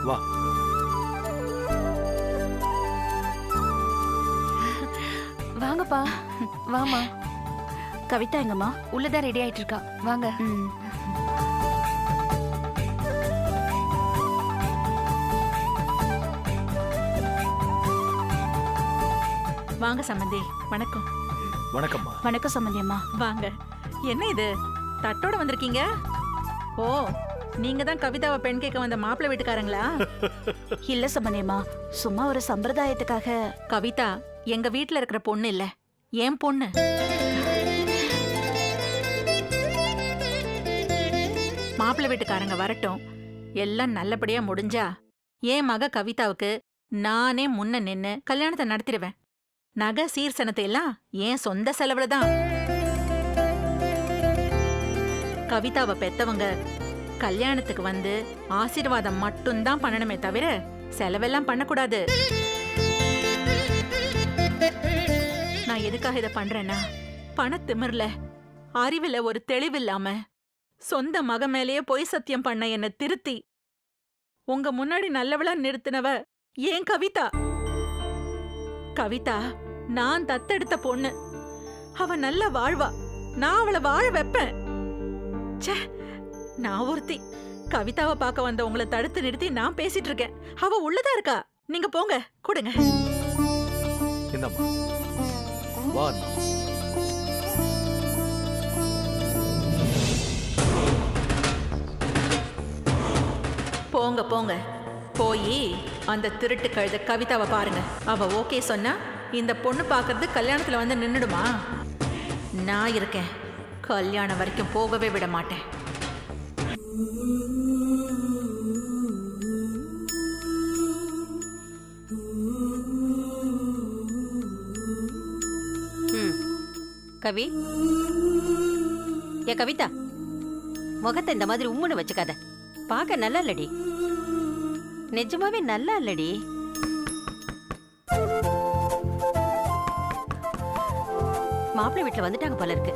வா. வாங்கப்பா. வாமா. கவிதா எங்கம்மா? உள்ளதான் ரெடி ஆயிட்டு இருக்கா. வாங்க. வாங்க சம்பந்தி. வணக்கம். வணக்கம்மா. வணக்கம் சம்பந்தி அம்மா. வாங்க. என்ன இது தட்டோட வந்திருக்கீங்க? ஓ, நீங்க தான் கவிதாவை பெண் கேட்க வந்த மாப்பிள்ளை வீட்டுக்காரங்களா? இல்ல சம்பந்தி அம்மா, சும்மா ஒரு சம்பிரதாயத்துக்காக. கவிதா எங்க வீட்ல இருக்கிற பொண்ணு இல்ல, என் பொண்ணு. மாப்பிள்ளை வீட்டுக்காரங்க வரட்டும், எல்லாம் நல்லபடியா முடிஞ்சா என் மக கவிதாவுக்கு நானே முன்ன நின்னு கல்யாணத்தை நடத்திடுவேன். நகை சீர்சனத்தை எல்லாம் என் சொந்த செலவுல தான். கவிதாவை பெத்தவங்க கல்யாணத்துக்கு வந்து ஆசீர்வாதம் மட்டும்தான் பண்ணணுமே தவிர செலவெல்லாம் பண்ணக்கூடாது. நான் எதுக்காக இதை பண்றேன்னா, பணத்திமிர்ல அறிவுல ஒரு தெளிவில்லாம சொந்த மக மேலேயே பொய் சத்தியம் பண்ண என்ன திருத்தி உங்க முன்னாடி நல்லவளா நிறுத்தினவ ஏன் கவிதா. கவிதா நான் தத்தெடுத்த பொண்ணு. அவ நல்ல வாழ்வா, நான் அவளை வாழ வைப்பேன். ச்சே, நான் ஒருத்தி கவிதாவை பார்க்க வந்த உங்களை தடுத்து நிறுத்தி நான் பேசிட்டு இருக்கேன். அவ உள்ளதா இருக்கா. நீங்க போங்க, கொடுங்க. இந்தம்மா. வா. போங்க போங்க, போய் அந்த திருட்டு கழுத கவிதாவை பாருங்க. அவ ஓகே சொன்னா இந்த பொண்ணு பார்க்கறது கல்யாணத்துல வந்து நின்னுடுமா? நான் இருக்கேன், கல்யாணம் வரைக்கும் போகவே விட மாட்டேன். கவி, ஏ கவிதா, முகத்தை இந்த மாதிரி உம்முன்னு வச்சுக்காத. பார்க்க நல்லா இல்லடி, நிஜமாவே நல்லா இல்லடி. மாப்பிள்ளை வீட்டுல வந்துட்டாங்க போல இருக்கு.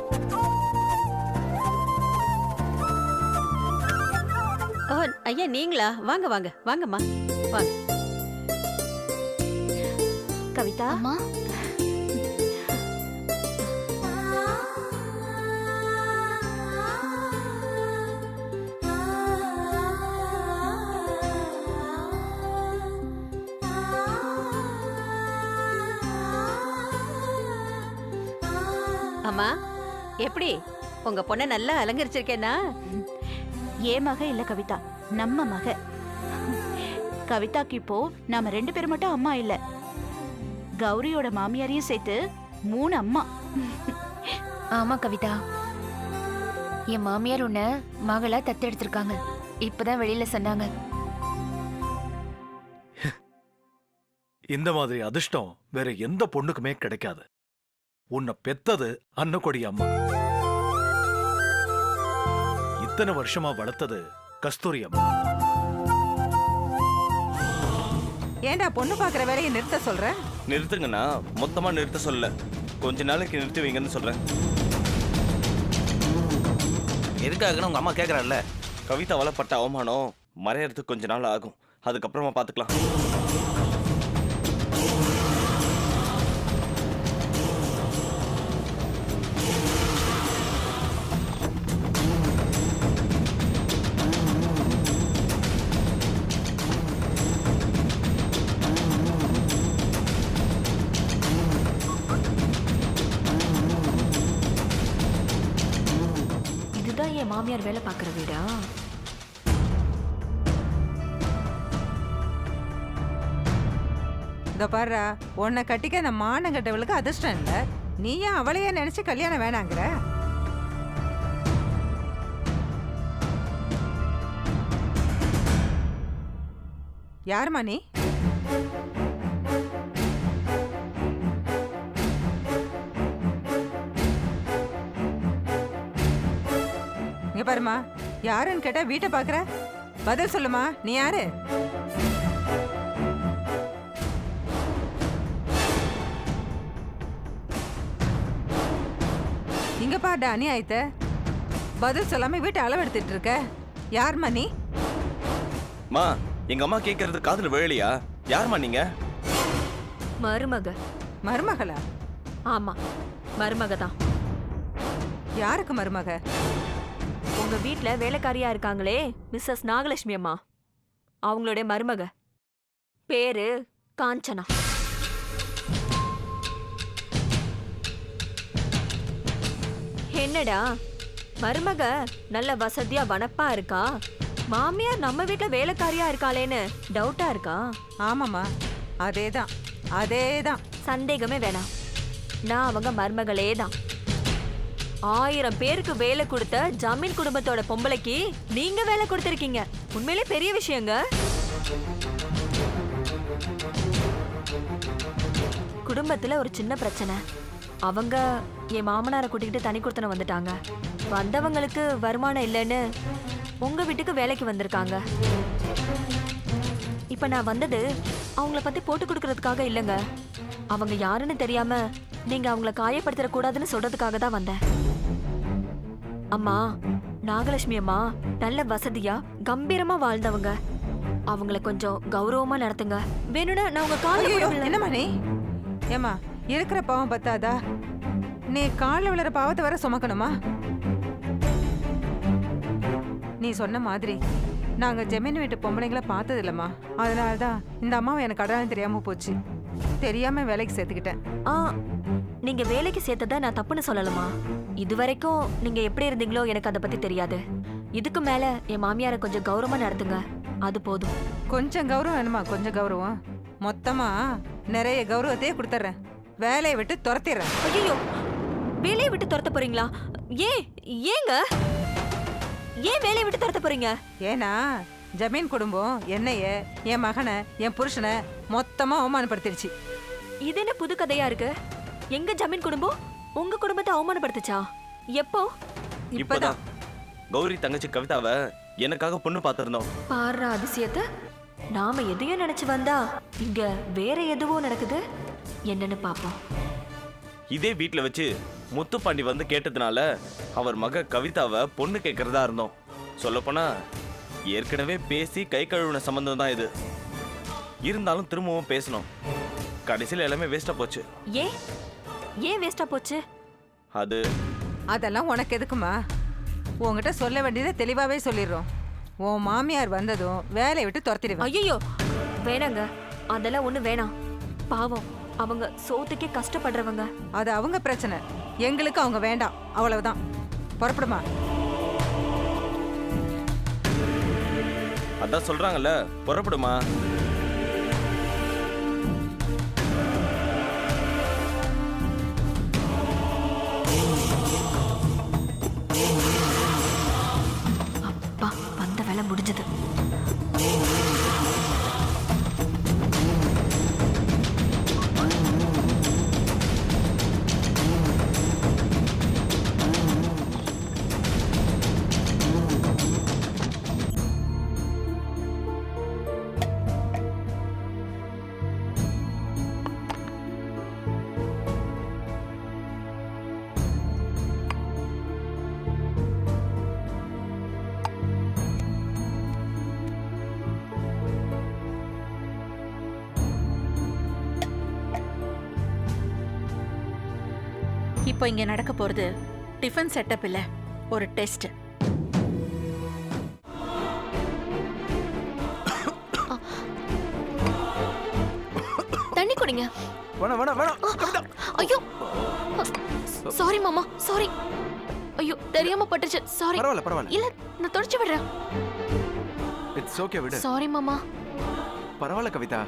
ஓ ஐயா, நீங்களா? வாங்க வாங்க வாங்கம்மா, வாங்க. கவிதா அம்மா. அம்மா, எப்படி உங்க பொண்ணை நல்லா அலங்கரிச்சிருக்கேனா? ஏன் மக இல்ல கவிதா, நம்ம மக. கவிதாக்கு இப்போ நாம 2 பேர் மட்டும் அம்மா இல்ல, கௌரியோட மாமியாரையும் சேர்த்து 3 அம்மா. ஆமா கவிதா, என் மாமியார் உன்னை மகளா தத்தெடுத்திருக்காங்க. இப்பதான் வெளியில சொன்னாங்க. இந்த மாதிரி அதிர்ஷ்டம் வேற எந்த பொண்ணுக்குமே கிடைக்காது. உன்னை பெத்தது அன்னக்கொடி அம்மா. இத்தனை வருஷமா வளர்த்தது கஸ்தூரி அம்மா. ஏண்டா பொண்ணு பாக்குற வேலையை நிறுத்த சொல்ற? நிறுத்துங்கண்ணா, மொத்தமா நிறுத்த சொல்ல, கொஞ்ச நாளைக்கு நிறுத்தி வைங்கன்னு சொல்றேன். எதுக்காகன்னு உங்க அம்மா கேக்குறாள்ல. கவிதா வளப்பட்ட அவமானம் மறையறதுக்கு கொஞ்ச நாள் ஆகும், அதுக்கப்புறமா பாத்துக்கலாம். இதுதான் என் மாமியார் வேலை பார்க்குற வீடா? இந்த பாரு, உன்னை கட்டிக்க அந்த மானங்கட்டவளுக்கு அதிர்ஷ்டம் இல்ல. நீ ஏன் அவளையே நினைச்சு கல்யாணம் வேணாங்கிற? யாருமா நீ? இங்க பாருமா, யாருன்னு கேட்டா வீட்டை பாக்குற, பதில் சொல்லுமா. நீ யாரு? இங்க பாருடா அநியாயத்தை, பதில் சொல்லாம வீட்டை அளவெடுத்துட்டு இருக்க. யார்மா நீ? மா எங்க அம்மா கேட்கறது காதுல விழலையா? யாரும்மா நீங்க? மருமக. மருமகளா? ஆமா, மருமக தான். யாருக்கு மருமக? உங்க வீட்ல வேலைக்காரியா இருக்காங்களே மிஸ்ஸஸ் நாகலட்சுமி அம்மா, அவங்களுடைய மருமக. பேரு காஞ்சனா. என்னடா மருமக நல்ல வசதியா வனப்பா இருக்கா, மாமியார் நம்ம வீட்ல வேலைக்காரியா இருக்காளேன்னு டவுட்டா இருக்கா? ஆமாம்மா, அதேதான் அதேதான். சந்தேகமே வேணாம், நான் அவங்க மருமகளே தான். 1000 பேருக்கு வேலை கொடுத்த ஜமீன் குடும்பத்தோட பொம்பளைக்கு நீங்க வேலை கொடுத்திருக்கீங்க. உண்மையிலே பெரிய விஷயங்க. குடும்பத்துல ஒரு சின்ன பிரச்சனை. அவங்க என் மாமனாரை கூட்டிக்கிட்டு தனி கொடுத்தன வந்துட்டாங்க. வந்தவங்களுக்கு வருமானம் இல்லைன்னு உங்க வீட்டுக்கு வேலைக்கு வந்திருக்காங்க. இப்ப நான் வந்தது அவங்கள பத்தி போட்டு கொடுக்கறதுக்காக இல்லைங்க. அவங்க யாருன்னு தெரியாம நீங்க அவங்கள காயப்படுத்திட கூடாதுன்னு சொல்றதுக்காக தான் வந்தேன். அம்மா, நாகலட்சுமி அம்மா நல்ல வசதியா கம்பீரமா வாழ்ந்தவங்க. அவங்கள கொஞ்சம் கௌரவமா நடத்துங்க. வேணும்னா நான் உங்க காலையில ஐயோ, விழ- என்னம்மா நீ? ஏம்மா, இருக்கிற பாவம் பத்தாதா? நீ காலில் விழுற பாவத்தை வர சுமக்கணுமா? நீ சொன்ன மாதிரி நாங்க ஜமீன் வீட்டு பொம்பளைங்கள பார்த்தது இல்லம்மா. அதனாலதான் இந்த அம்மாவை எனக்கு அடையாளம் தெரியாம போச்சு. தெரியாம வேலைக்கு சேர்த்துக்கிட்டேன். ஆ, நீங்க வேலைக்கு சேர்த்ததா நான் தப்புன்னு சொல்லலாமா? இது வரைக்கும் நீங்க எப்படி இருந்தீங்களோ எனக்கு அதை பத்தி தெரியாது. இதுக்கு மேல என் மாமியாரை கொஞ்சம் கௌரவமா நடத்துங்க, அது போதும். கொஞ்சம் கௌரவம் வேணுமா? கொஞ்சம் கௌரவம் மொத்தமா நிறைய கௌரவத்தையே கொடுத்துட்றேன். வேலையை விட்டு துரத்திடுறேன். ஐயோ, வேலையை விட்டு துரத்த போறீங்களா? ஏங்க ஏன் வேலையை விட்டு துரத்த போறீங்க? ஏன்னா ஜமீன் குடும்பம் என்னைய, என் மகனை, என் புருஷனை மொத்தமா அவமானப்படுத்திடுச்சு. இது என்ன புது கதையா இருக்கு? எங்க ஜமீன் குடும்பம் உங்க குடும்பத்தை அவமானப்படுத்துச்சா? எப்போ? இப்பதான் கௌரி தங்கச்சி கவிதாவை எனக்காக பொண்ணு பார்த்திருந்தோம். பாரு அதிசயத்தை. நாம எதையோ நினைச்சு வந்தா இங்க வேற எதுவோ நடக்குது. என்னன்னு பாப்போம். இதே வீட்ல வச்சு முத்துப்பாண்டி வந்து கேட்டதுனால அவர் மக கவிதாவை பொண்ணு கேட்கறதா இருந்தோம். சொல்லப்போனா ஏற்கனவே பேசி கை கழுவின சம்பந்தம் தான் இது. இருந்தாலும் திரும்பவும் பேசணும். கடைசியில் எல்லாமே வேஸ்டா போச்சு. ஏன் வேஸ்டா போச்சு? அதெல்லாம் உனக்கு எதுக்குமா? உன்கிட்ட சொல்ல வேண்டியதை தெளிவாவே சொல்லிடுறோம். உன் மாமியார் வந்ததும் வேலையை விட்டு துரத்திடுவேன். ஐயோ, வேணாங்க, அதெல்லாம் ஒண்ணு வேணாம். பாவம், அவங்க சோத்துக்கே கஷ்டப்படுறவங்க. அது அவங்க பிரச்சனை, எங்களுக்கு அவங்க வேண்டாம். அவ்வளவுதான். புறப்படுமா? அதான் சொல்றாங்கல்ல, புறப்படுமா? அப்பா, வந்த வேலை முடிஞ்சது. இப்போ இங்க நடக்க போறது டிஃபன் செட்டப் இல்ல, ஒரு டெஸ்ட். தண்ணி குடிங்க. வேணாம் வேணாம் வேணாம் கவிதா. ஐயோ, சாரி மாமா, சாரி. ஐயோ, தெரியாம பட்டுச்சு, சாரி. பரவாயில்ல பரவாயில்ல. இல்ல, நான் தொடச்சு விடுறேன். இட்ஸ் ஓகே, விடு. சாரி மாமா. பரவாயில்ல கவிதா.